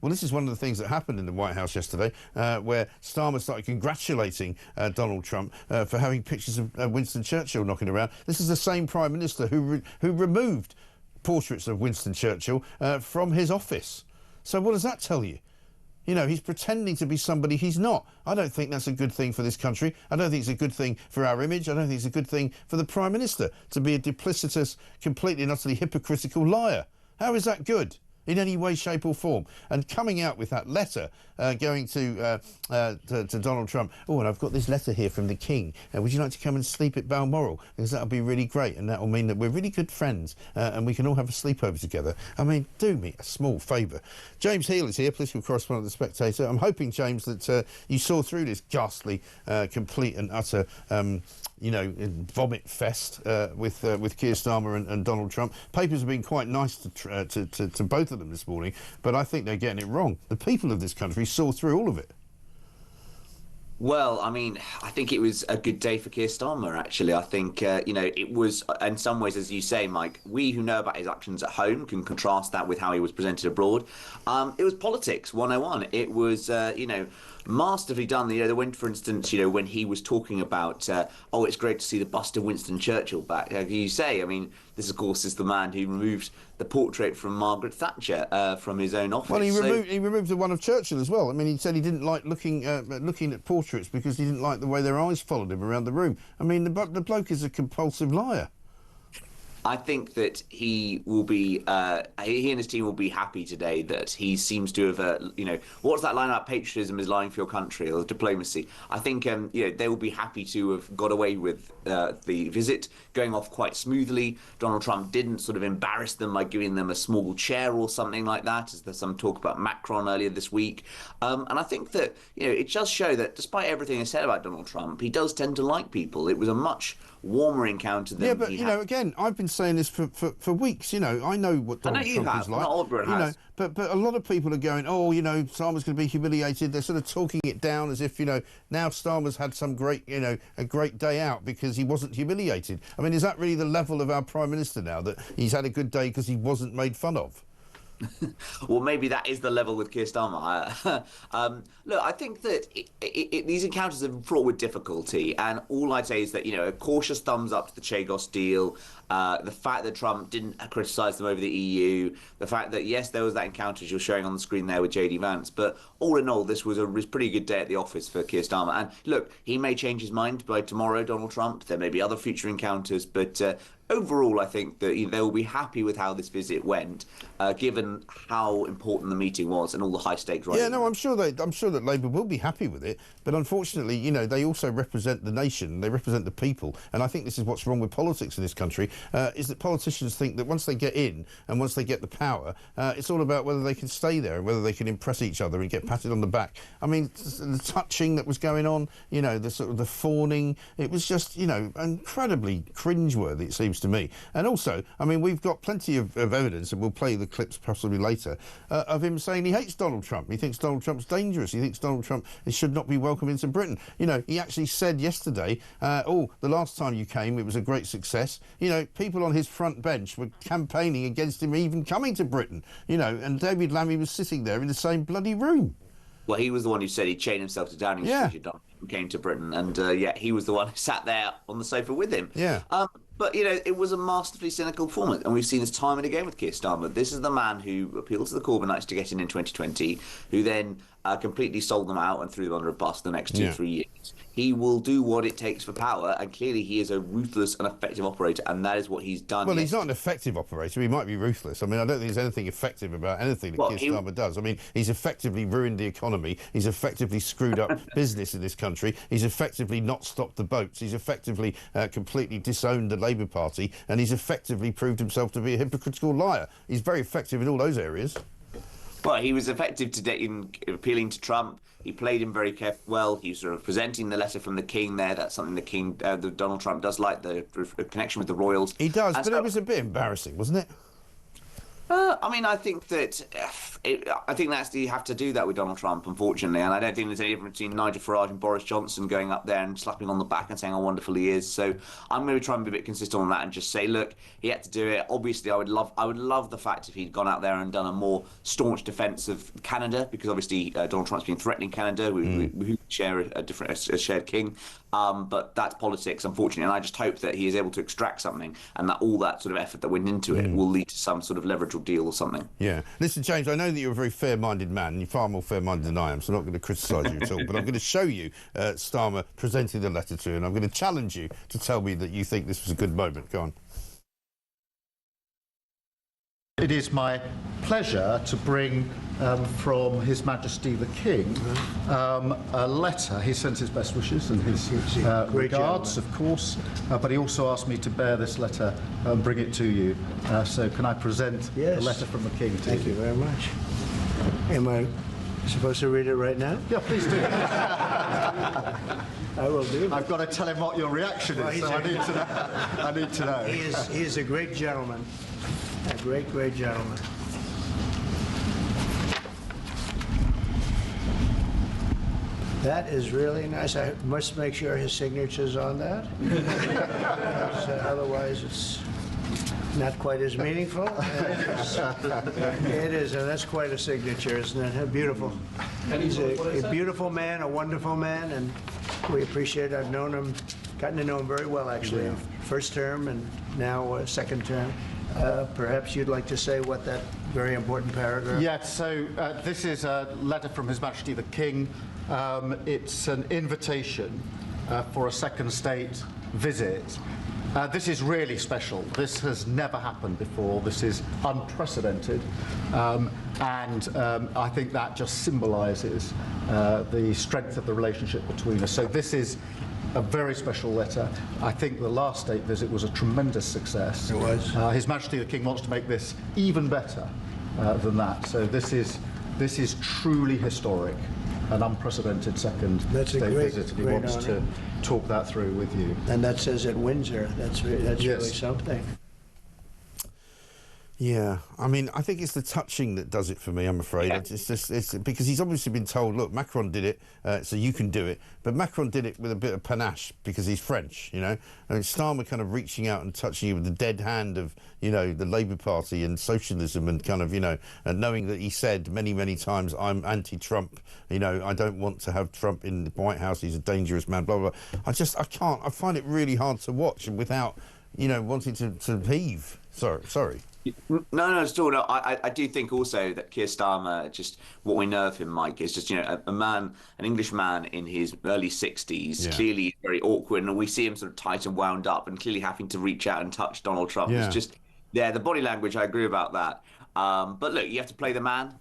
Well, this is one of the things that happened in the White House yesterday, where Starmer started congratulating Donald Trump for having pictures of Winston Churchill knocking around. This is the same Prime Minister who removed portraits of Winston Churchill from his office. So what does that tell you? You know, he's pretending to be somebody he's not. I don't think that's a good thing for this country. I don't think it's a good thing for our image. I don't think it's a good thing for the Prime Minister to be a duplicitous, completely and utterly hypocritical liar. How is that good in any way, shape or form? And coming out with that letter going to Donald Trump, oh, and I've got this letter here from the King. Would you like to come and sleep at Balmoral? Because that'll be really great, and that'll mean that we're really good friends and we can all have a sleepover together. I mean, do me a small favour. James Heal is here, political correspondent of The Spectator. I'm hoping, James, that you saw through this ghastly, complete and utter you know, vomit fest with Keir Starmer and Donald Trump. Papers have been quite nice to both of them this morning, but I think they're getting it wrong. The people of this country saw through all of it. Well, I mean, I think it was a good day for Keir Starmer, actually. I think, you know, it was, in some ways, as you say, Mike, we who know about his actions at home can contrast that with how he was presented abroad. It was politics 101. It was, you know, masterfully done. You know, for instance, you know, when he was talking about, oh, it's great to see the bust of Winston Churchill back. Like you say, I mean, this, of course, is the man who removed the portrait from Margaret Thatcher from his own office. Well, he removed the one of Churchill as well. I mean, he said he didn't like looking at portraits because he didn't like the way their eyes followed him around the room. I mean, the bloke is a compulsive liar. I think that he will be, he and his team will be happy today that he seems to have, you know, what's that line about patriotism is lying for your country, or diplomacy? I think, you know, they will be happy to have got away with the visit going off quite smoothly. Donald Trump didn't sort of embarrass them by giving them a small chair or something like that, as there's some talk about Macron earlier this week. And I think that, you know, it does show that despite everything I said about Donald Trump, he does tend to like people. It was a much warmer encounter than but you know, again, I've been saying this for weeks. You know, I know what Donald Trump is like. Not all everyone has. Know, but a lot of people are going, oh, you know, Starmer's going to be humiliated. They're sort of talking it down as if, you know, now Starmer's had some great, you know, a great day out because he wasn't humiliated. I mean, is that really the level of our Prime Minister now, that he's had a good day because he wasn't made fun of? Well, maybe that is the level with Keir Starmer. Look, I think that these encounters are fraught with difficulty, and all I'd say is that, you know, a cautious thumbs up to the Chagos deal, the fact that Trump didn't criticise them over the EU, the fact that, yes, there was that encounter as you're showing on the screen there with JD Vance, but all in all, this was a pretty good day at the office for Keir Starmer. And look, he may change his mind by tomorrow, Donald Trump. There may be other future encounters, but overall, I think that they will be happy with how this visit went, given how important the meeting was and all the high stakes. Yeah, no, I'm sure that Labour will be happy with it, but unfortunately, you know, they also represent the nation, they represent the people, and I think this is what's wrong with politics in this country, is that politicians think that once they get in and once they get the power, it's all about whether they can stay there and whether they can impress each other and get patted on the back. I mean, the touching that was going on, you know, the sort of the fawning, it was just, you know, incredibly cringe-worthy, it seems to me. And also, I mean, we've got plenty of evidence, and we'll play the clips possibly later, of him saying he hates Donald Trump. He thinks Donald Trump's dangerous. He thinks Donald Trump should not be welcome into Britain. You know, he actually said yesterday, oh, the last time you came, it was a great success. You know, people on his front bench were campaigning against him even coming to Britain, you know, and David Lammy was sitting there in the same bloody room. Well, he was the one who said he'd chained himself to Downing Street and came to Britain. And, yeah, he was the one who sat there on the sofa with him. Yeah. But, you know, it was a masterfully cynical performance. And we've seen this time and again with Keir Starmer. This is the man who appealed to the Corbynites to get in 2020, who then completely sold them out and threw them under a bus the next 2-3 years. He will do what it takes for power, and clearly he is a ruthless and effective operator, and that is what he's done. Well, he's not an effective operator. He might be ruthless. I mean, I don't think there's anything effective about anything that Keir Starmer does. I mean, he's effectively ruined the economy. He's effectively screwed up business in this country. He's effectively not stopped the boats. He's effectively completely disowned the Labour Party, and he's effectively proved himself to be a hypocritical liar. He's very effective in all those areas. Well, he was effective today in appealing to Trump. He played him very well. He was sort of presenting the letter from the King there. That's something the King, Donald Trump does like, the connection with the royals. He does, but it was a bit embarrassing, wasn't it? I mean, I think that I think that's you have to do that with Donald Trump, unfortunately, and I don't think there's any difference between Nigel Farage and Boris Johnson going up there and slapping on the back and saying how wonderful he is. So I'm going to try and be a bit consistent on that and just say, look, he had to do it. Obviously, I would love the fact if he'd gone out there and done a more staunch defence of Canada, because obviously Donald Trump's been threatening Canada. We share a shared king. But that's politics, unfortunately, and I just hope that he is able to extract something, and that all that sort of effort that went into it will lead to some sort of leverage or deal or something. Yeah. Listen, James, I know that you're a very fair-minded man, and you're far more fair-minded than I am, so I'm not going to criticise you at all, but I'm going to show you Starmer presenting the letter to you, and I'm going to challenge you to tell me that you think this was a good moment. Go on. It is my pleasure to bring from His Majesty the King a letter. He sends his best wishes and his regards, of course, but he also asked me to bear this letter and bring it to you. So can I present the letter from the King to you? Thank you very much. Am I supposed to read it right now? Yeah, please do. I will do. I've got to tell him what your reaction is, so I need to know. I need to know. He is a great gentleman. A great, great gentleman. That is really nice. I must make sure his signature's on that. Otherwise, it's not quite as meaningful. It is, and that's quite a signature, isn't it? Beautiful. He's a beautiful man, a wonderful man, and we appreciate it. I've known him, gotten to know him very well, actually. First term and now second term. Perhaps you'd like to say what that very important paragraph... Yes, so this is a letter from His Majesty the King. It's an invitation for a second state visit. This is really special. This has never happened before. This is unprecedented. And I think that just symbolises the strength of the relationship between us. So this is a very special letter. I think the last state visit was a tremendous success. It was. His Majesty the King wants to make this even better than that. So this is truly historic, an unprecedented second state visit, and he wants to talk that through with you. And that says at Windsor. That's really something. Yeah, I mean, I think it's the touching that does it for me, I'm afraid. Yeah. It's because he's obviously been told, look, Macron did it, so you can do it. But Macron did it with a bit of panache because he's French, you know. And Starmer kind of reaching out and touching you with the dead hand of, you know, the Labour Party and socialism and kind of, you know, and knowing that he said many, many times, I'm anti-Trump, you know, I don't want to have Trump in the White House, he's a dangerous man, blah, blah, blah. I can't, I find it really hard to watch and without, you know, wanting to heave. Sorry. No, still no. I do think also that Keir Starmer, just what we know of him, Mike, is just, you know, a man, an English man in his early 60s, clearly very awkward, and we see him sort of tight and wound up, and clearly having to reach out and touch Donald Trump. It's just the body language. I agree about that. But look, you have to play the man.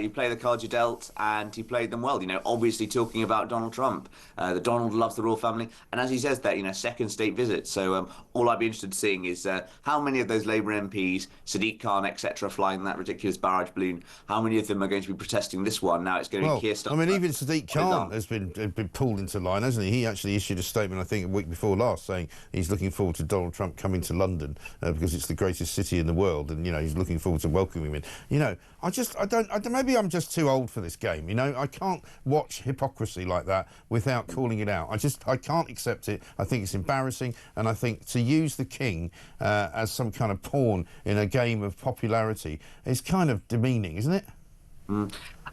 You play the cards you dealt, and he played them well. You know, obviously talking about Donald Trump. The Donald loves the royal family, and as he says there, you know, second state visit. So all I'd be interested in seeing is how many of those Labour MPs, Sadiq Khan, etc., flying that ridiculous barrage balloon, how many of them are going to be protesting this one? Now it's going to be Keir Starmer. I mean, even Sadiq Khan has been pulled into line, hasn't he? He actually issued a statement, I think, a week before last, saying he's looking forward to Donald Trump coming to London because it's the greatest city in the world, and you know he's looking forward to welcoming him in. You know, I don't. Maybe I'm just too old for this game. You know, I can't watch hypocrisy like that without calling it out. I can't accept it. I think it's embarrassing, and I think to use the king as some kind of pawn in a game of popularity is kind of demeaning, isn't it?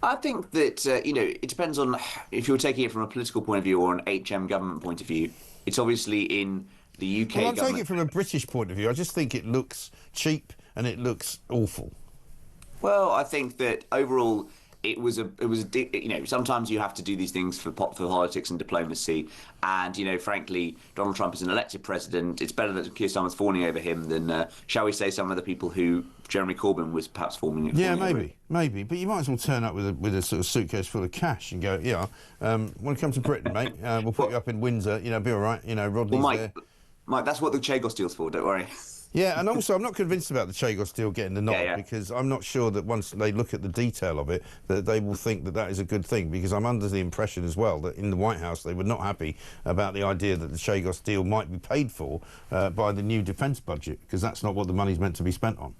I think that, you know, it depends on if you're taking it from a political point of view or an HM government point of view. It's obviously in the UK government. I'm taking it from a British point of view. I just think it looks cheap and it looks awful. Well, I think that overall it was you know, sometimes you have to do these things for politics and diplomacy, and you know, frankly, Donald Trump is an elected president. It's better that Keir Starmer's fawning over him than, shall we say, some of the people who Jeremy Corbyn was perhaps fawning over. Yeah, maybe, but you might as well turn up with a sort of suitcase full of cash and go, yeah, want to come to Britain, mate? We'll put you up in Windsor. You know, be all right. You know, Rodney's there. Mike, that's what the Chagos deal's for. Don't worry. Yeah, and also I'm not convinced about the Chagos deal getting the nod because I'm not sure that once they look at the detail of it that they will think that that is a good thing, because I'm under the impression as well that in the White House they were not happy about the idea that the Chagos deal might be paid for by the new defence budget, because that's not what the money's meant to be spent on.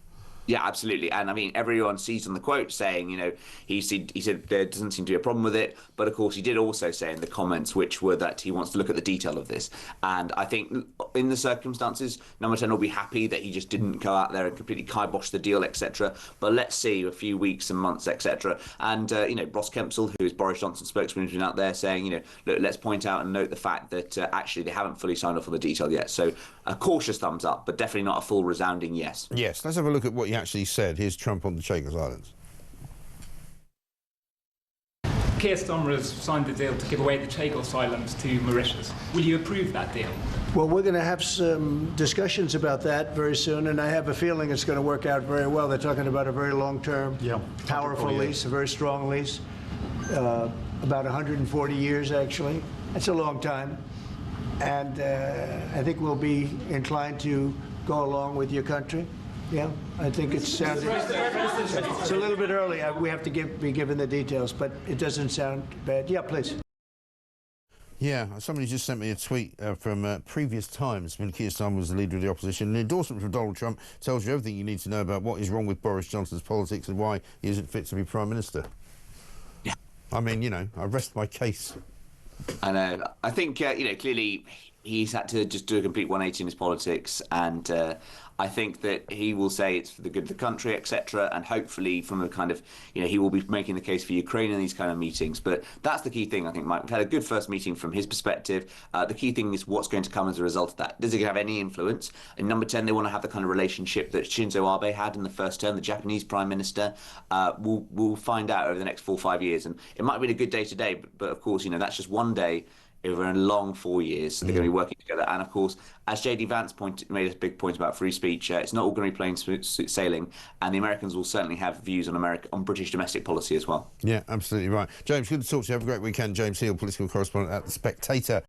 Yeah, absolutely. And I mean, everyone sees on the quote saying, you know, he said there doesn't seem to be a problem with it. But of course, he did also say in the comments, which were that he wants to look at the detail of this. And I think in the circumstances, Number 10 will be happy that he just didn't go out there and completely kibosh the deal, etc. But let's see a few weeks and months, etc. And, you know, Ross Kempsell, who is Boris Johnson's spokesman, has been out there saying, you know, look, let's point out and note the fact that actually they haven't fully signed off on the detail yet. So a cautious thumbs up, but definitely not a full resounding yes. Yes, let's have a look at what he actually said. Here's Trump on the Chagos Islands. Keir Starmer has signed the deal to give away the Chagos Islands to Mauritius. Will you approve that deal? Well, we're going to have some discussions about that very soon, and I have a feeling it's going to work out very well. They're talking about a very long-term, powerful lease, a very strong lease, about 140 years, actually. That's a long time. And I think we'll be inclined to go along with your country. Yeah, I think it sounds. It's a little bit early. We have to be given the details, but it doesn't sound bad. Yeah, please. Yeah, somebody just sent me a tweet from previous times when Keir Starmer was the leader of the opposition. An endorsement from Donald Trump tells you everything you need to know about what is wrong with Boris Johnson's politics and why he isn't fit to be Prime Minister. Yeah. I mean, you know, I rest my case. I know. I think, you know, clearly he's had to just do a complete 180 in his politics, and I think that he will say it's for the good of the country, etc. And hopefully, from a kind of, you know, he will be making the case for Ukraine in these kind of meetings. But that's the key thing, I think, Mike. We've had a good first meeting from his perspective. The key thing is what's going to come as a result of that. Does it have any influence? In Number 10, they want to have the kind of relationship that Shinzo Abe had in the first term, the Japanese Prime Minister. We'll find out over the next 4 or 5 years. And it might have been a good day today, but of course, you know, that's just one day over a long 4 years. So they're going to be working together. And of course, as JD Vance made a big point about free speech, it's not all going to be plain sailing. And the Americans will certainly have views on British domestic policy as well. Yeah, absolutely right. James, good to talk to you. Have a great weekend. James Hill, political correspondent at The Spectator.